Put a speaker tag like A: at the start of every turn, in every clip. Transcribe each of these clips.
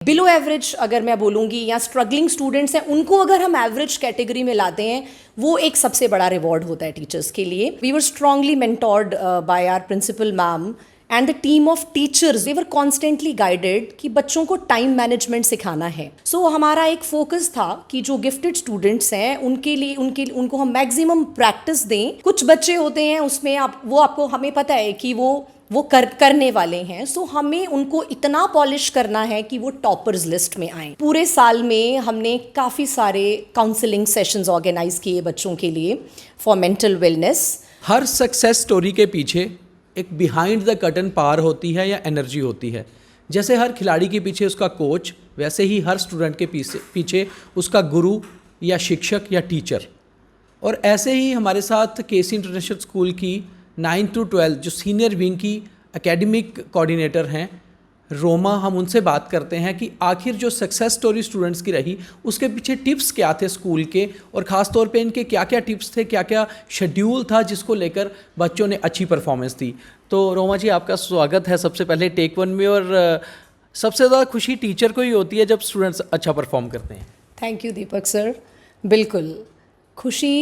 A: Below average अगर मैं बोलूँगी या स्ट्रगलिंग स्टूडेंट्स हैं उनको अगर हम एवरेज कैटेगरी में लाते हैं वो एक सबसे बड़ा रिवॉर्ड होता है टीचर्स के लिए. We were strongly mentored by our principal ma'am and the team of teachers. They were constantly guided कि बच्चों को टाइम मैनेजमेंट सिखाना है. सो हमारा एक फोकस था कि जो गिफ्टेड स्टूडेंट्स हैं उनको हम मैक्सिमम प्रैक्टिस दें. कुछ बच्चे होते हैं उसमें आपको हमें पता है कि वो करने वाले हैं. सो हमें उनको इतना पॉलिश करना है कि वो टॉपर्स लिस्ट में आएं. पूरे साल में हमने काफ़ी सारे काउंसलिंग सेशंस ऑर्गेनाइज किए बच्चों के लिए for mental wellness.
B: Her success story के पीछे एक बिहाइंड द कर्टन पावर होती है या एनर्जी होती है. जैसे हर खिलाड़ी के पीछे उसका कोच, वैसे ही हर स्टूडेंट के पीछे उसका गुरु या शिक्षक या टीचर. और ऐसे ही हमारे साथ केसी इंटरनेशनल स्कूल की 9 to 12 जो सीनियर विंग की एकेडमिक कोऑर्डिनेटर हैं रोमा, हम उनसे बात करते हैं कि आखिर जो सक्सेस स्टोरी स्टूडेंट्स की रही उसके पीछे टिप्स क्या थे स्कूल के, और ख़ास तौर पे इनके क्या क्या टिप्स थे, क्या क्या शेड्यूल था जिसको लेकर बच्चों ने अच्छी परफॉर्मेंस दी. तो रोमा जी, आपका स्वागत है सबसे पहले टेक वन में. और सबसे ज़्यादा खुशी टीचर को ही होती है जब स्टूडेंट्स अच्छा परफॉर्म करते हैं.
A: Thank you Deepak sir. बिल्कुल खुशी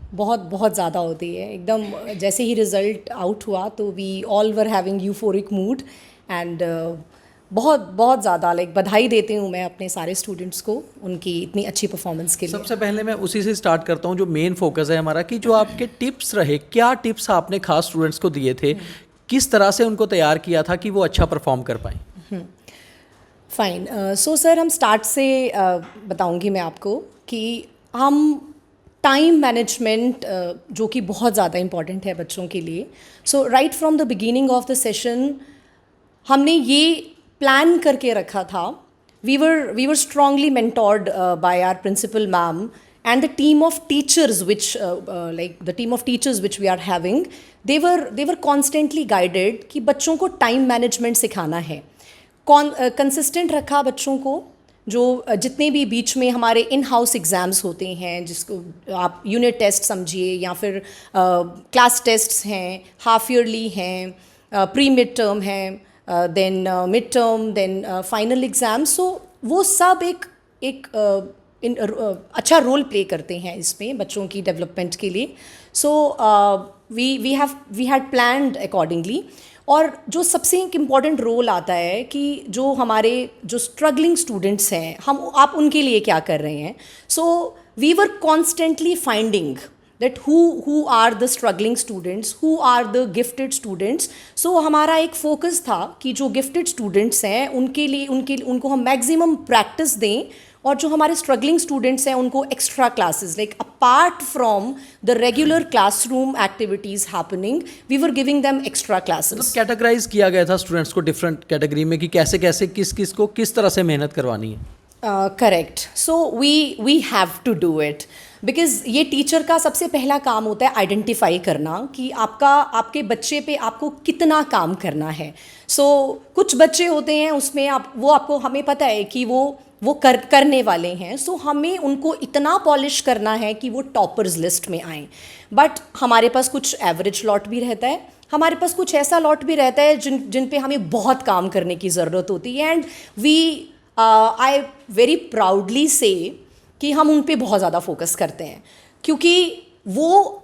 A: बहुत बहुत ज़्यादा होती है. एकदम जैसे ही रिज़ल्ट आउट हुआ तो we all were having euphoric mood and बहुत बहुत ज़्यादा बधाई देती हूँ मैं अपने सारे स्टूडेंट्स को उनकी इतनी अच्छी परफॉर्मेंस के लिए.
B: सबसे पहले मैं उसी से स्टार्ट करता हूँ जो मेन फोकस है हमारा, कि जो आपके टिप्स रहे, क्या टिप्स आपने खास स्टूडेंट्स को दिए थे, किस तरह से उनको तैयार किया था कि वो अच्छा परफॉर्म कर पाएँ.
A: फाइन. सो सर हम स्टार्ट से बताऊँगी मैं आपको कि हम टाइम मैनेजमेंट जो कि बहुत ज़्यादा इम्पॉर्टेंट है बच्चों के लिए. So right from the beginning of the session हमने ये प्लान करके रखा था. We were strongly mentored by our principal ma'am and the team of teachers which we are having. They were constantly guided कि बच्चों को टाइम मैनेजमेंट सिखाना है. कंसिस्टेंट रखा बच्चों को. जो जितने भी बीच में हमारे इन हाउस एग्ज़ाम्स होते हैं, जिसको आप यूनिट टेस्ट समझिए या फिर क्लास टेस्ट्स हैं, हाफ ईयरली हैं, प्री मिड टर्म हैं, then mid term, then final exam. So वो सब एक अच्छा रोल प्ले करते हैं इसमें बच्चों की डेवलपमेंट के लिए. So we had planned accordingly. और जो सबसे एक इम्पॉर्टेंट रोल आता है कि जो हमारे जो स्ट्रगलिंग स्टूडेंट्स हैं आप उनके लिए क्या कर रहे हैं. So we were constantly finding that who are the struggling students, who are the gifted students. So हमारा एक फोकस था कि जो गिफ्टेड स्टूडेंट्स हैं उनको हम मैक्सिमम प्रैक्टिस दें, और जो हमारे स्ट्रगलिंग स्टूडेंट्स हैं उनको extra classes apart from the regular classroom activities happening, we were giving them extra classes.
B: Categorise किया गया था स्टूडेंट्स को डिफरेंट कैटेगरी में कि कैसे कैसे किस को किस तरह से मेहनत करवानी है.
A: Correct. So we have to do it because ये टीचर का सबसे पहला काम होता है आइडेंटिफाई करना कि आपके बच्चे पे आपको कितना काम करना है. सो कुछ बच्चे होते हैं उसमें आपको हमें पता है कि वो करने वाले हैं. सो हमें उनको इतना पॉलिश करना है कि वो टॉपर्स लिस्ट में आएँ. बट हमारे पास कुछ एवरेज लॉट भी रहता है, हमारे पास कुछ ऐसा लॉट भी रहता है जिन पे हमें बहुत काम करने की ज़रूरत होती है. एंड आई वेरी प्राउडली से कि हम उन पे बहुत ज़्यादा फोकस करते हैं, क्योंकि वो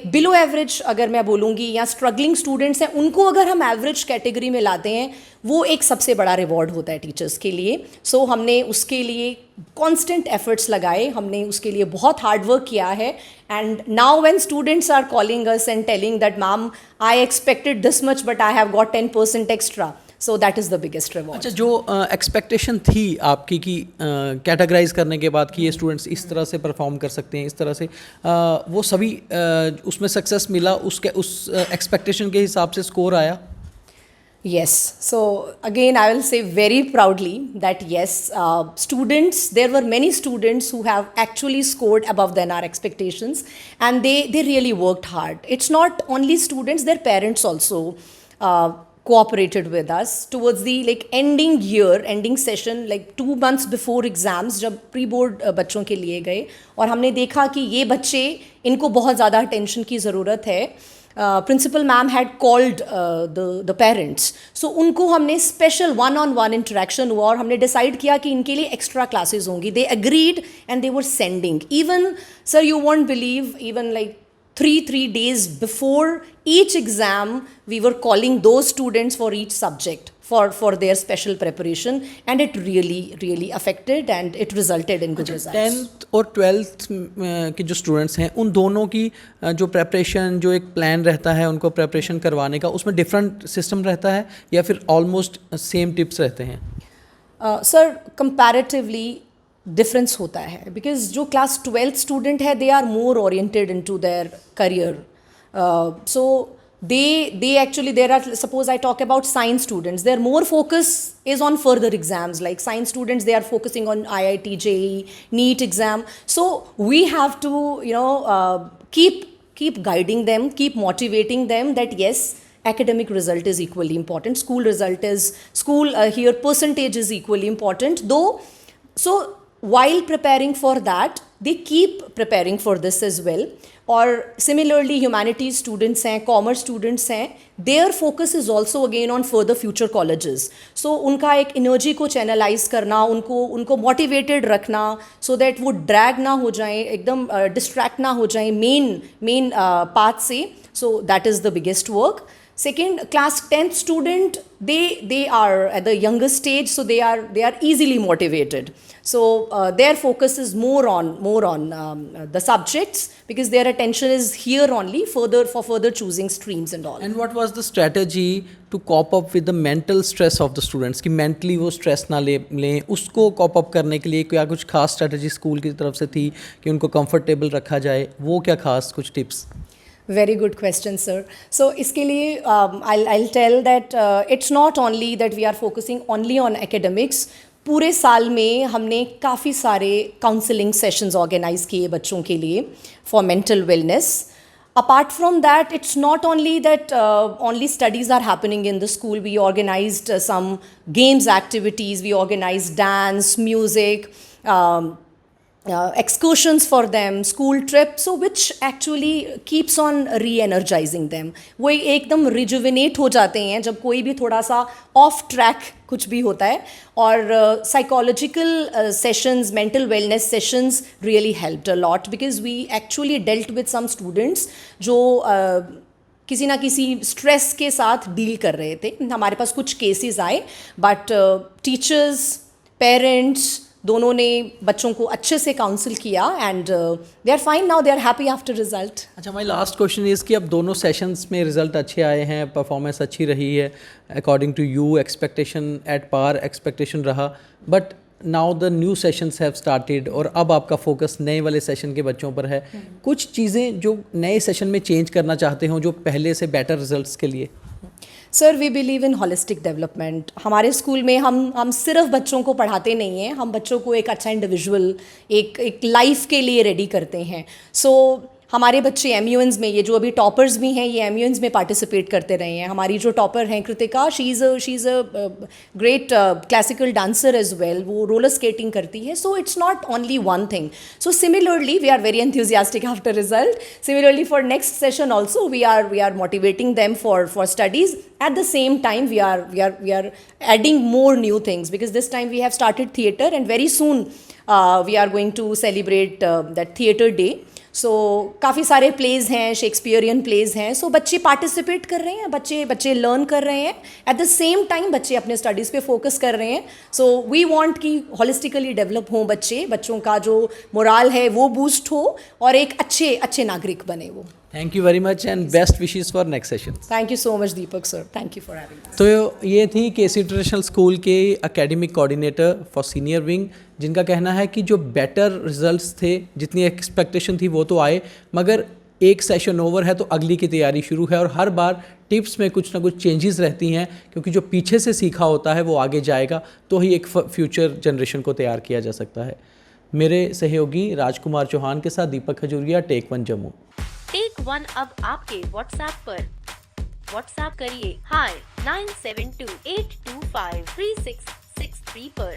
A: बिलो एवरेज अगर मैं बोलूँगी या स्ट्रगलिंग स्टूडेंट्स हैं उनको अगर हम एवरेज कैटेगरी में लाते हैं वो एक सबसे बड़ा रिवॉर्ड होता है टीचर्स के लिए. सो हमने उसके लिए कांस्टेंट एफर्ट्स लगाए, हमने उसके लिए बहुत हार्ड वर्क किया है. And now when students are calling us and telling that ma'am I expected this much but I have got 10% extra. So that is the biggest reward.
B: अच्छा, जो एक्सपेक्टेशन थी आपकी कि कैटेगराइज करने के बाद कि ये स्टूडेंट्स इस तरह से परफॉर्म कर सकते हैं, इस तरह से वो सभी उसमें सक्सेस मिला, उस एक्सपेक्टेशन के हिसाब से स्कोर आया?
A: Yes. So again, I will say very proudly that yes, there were many students who have actually scored above than our expectations, and they really worked hard. It's not only students; their parents also cooperated with us towards the ending session, 2 months before exams, जब pre board बच्चों के लिए गए और हमने देखा कि ये बच्चे इनको बहुत ज़्यादा अटेंशन की ज़रूरत है. Principal ma'am had called the parents, so उनको हमने स्पेशल 1-on-1 इंटरेक्शन हुआ और हमने डिसाइड किया कि इनके लिए एक्स्ट्रा क्लासेस होंगी. They agreed and they were sending. Even sir you won't believe, even like 3 days before each exam we were calling those students for each subject for their special preparation, and it really affected and it resulted in good results.
B: 10th और 12th के जो students हैं उन दोनों की जो preparation, जो एक प्लान रहता है उनको प्रेपरेशन करवाने का, उसमें डिफरेंट सिस्टम रहता है या फिर ऑलमोस्ट सेम टिप्स रहते हैं?
A: सर कंपैरेटिवली डिफरेंस होता है, बिकॉज जो क्लास 12th स्टूडेंट है they are more oriented into their career. So they actually, there are, suppose I talk about science students, their more focus is on further exams. Like science students, they are focusing on IIT, JEE, NEET exam. So we have to, keep guiding them, keep motivating them that yes, academic result is equally important, here percentage is equally important, though. So while preparing for that, they keep preparing for this as well. और similarly humanities students हैं, commerce students हैं, their focus is also again on further future colleges. So उनका एक energy को channelise करना, उनको motivated रखना, so that वो ड्रैग ना हो जाएं, एकदम डिस्ट्रैक्ट ना हो जाएं मेन पाथ से. सो that is the biggest work. Second, class 10th student, they are at the younger stage, so they are easily motivated. So their focus is more on the subjects, because their attention is here only for further choosing streams and all.
B: And what was the strategy to cope up with the mental stress of the students? कि mentally वो stress ना लें, उसको cope up करने के लिए क्या कुछ खास strategy स्कूल की तरफ से थी कि उनको comfortable रखा जाए? वो क्या खास कुछ tips?
A: Very good question, sir. So इसके लिए I'll tell that it's not only that we are focusing only on academics. पूरे साल में हमने काफ़ी सारे काउंसलिंग सेशंस ऑर्गेनाइज किए बच्चों के लिए for mental wellness. Apart from that, it's not only that only studies are happening in the school. We organized some games activities, we organized dance, music, excursions for them, school trips, so which actually keeps on re-energizing them. वो एकदम rejuvenate हो जाते हैं जब कोई भी थोड़ा सा off track कुछ भी होता है. और psychological sessions, mental wellness sessions really helped a lot, because we actually dealt with some students जो किसी ना किसी स्ट्रेस के साथ डील कर रहे थे. हमारे पास कुछ केसेस आए, बट टीचर्स, पेरेंट्स दोनों ने बच्चों को अच्छे से काउंसिल किया, and they are fine now, they are happy after result.
B: अच्छा, माई लास्ट क्वेश्चन इज़ कि अब दोनों सेशंस में रिजल्ट अच्छे आए हैं, परफॉर्मेंस अच्छी रही है, according to you, expectation at par expectation रहा, but now the new sessions have started और अब आपका फोकस नए वाले सेशन के बच्चों पर है. कुछ चीज़ें जो नए सेशन में चेंज करना चाहते हो जो पहले से बेटर रिजल्ट्स के लिए?
A: Sir we believe in holistic development. हमारे स्कूल में हम सिर्फ बच्चों को पढ़ाते नहीं हैं, हम बच्चों को एक अच्छा इंडिविजुअल, एक लाइफ के लिए रेडी करते हैं. सो हमारे बच्चे MUNs में, ये जो अभी टॉपर्स भी हैं, ये MUNs में पार्टिसिपेट करते रहे हैं. हमारी जो टॉपर हैं Kritika, she is a great classical dancer as well, वो रोलर स्केटिंग करती है. So it's not only one thing. So similarly we are very enthusiastic after result. Similarly for next session also we are motivating them for studies. At the same time, we are adding more new things, because this time we have started theatre, and very soon we are going to celebrate that theatre day. सो काफ़ी सारे pledge हैं, Shakespearean pledge हैं. सो बच्चे participate कर रहे हैं, बच्चे learn कर रहे हैं, एट द सेम टाइम बच्चे अपने स्टडीज़ पे फोकस कर रहे हैं. सो वी वांट कि होलिस्टिकली डेवलप हों बच्चों का जो मोराल है वो बूस्ट हो, और एक अच्छे नागरिक बने वो.
B: Thank you very much and best wishes for next session.
A: Thank you so much Deepak sir, thank you for having us.
B: तो ये थी KC इंटरनेशनल स्कूल के academic coordinator for senior wing, जिनका कहना है कि जो बेटर रिजल्ट्स थे, जितनी एक्सपेक्टेशन थी वो तो आए, मगर एक सेशन ओवर है तो अगली की तैयारी शुरू है, और हर बार टिप्स में कुछ ना कुछ चेंजेस रहती हैं, क्योंकि जो पीछे से सीखा होता है वो आगे जाएगा, तो ही एक फ्यूचर जनरेशन को तैयार किया जा सकता है. मेरे सहयोगी राजकुमार चौहान के साथ Deepak Khajuria, take one Jammu.
C: Take one अब आपके व्हाट्सएप पर. व्हाट्सएप करिए hi 9728253663 पर.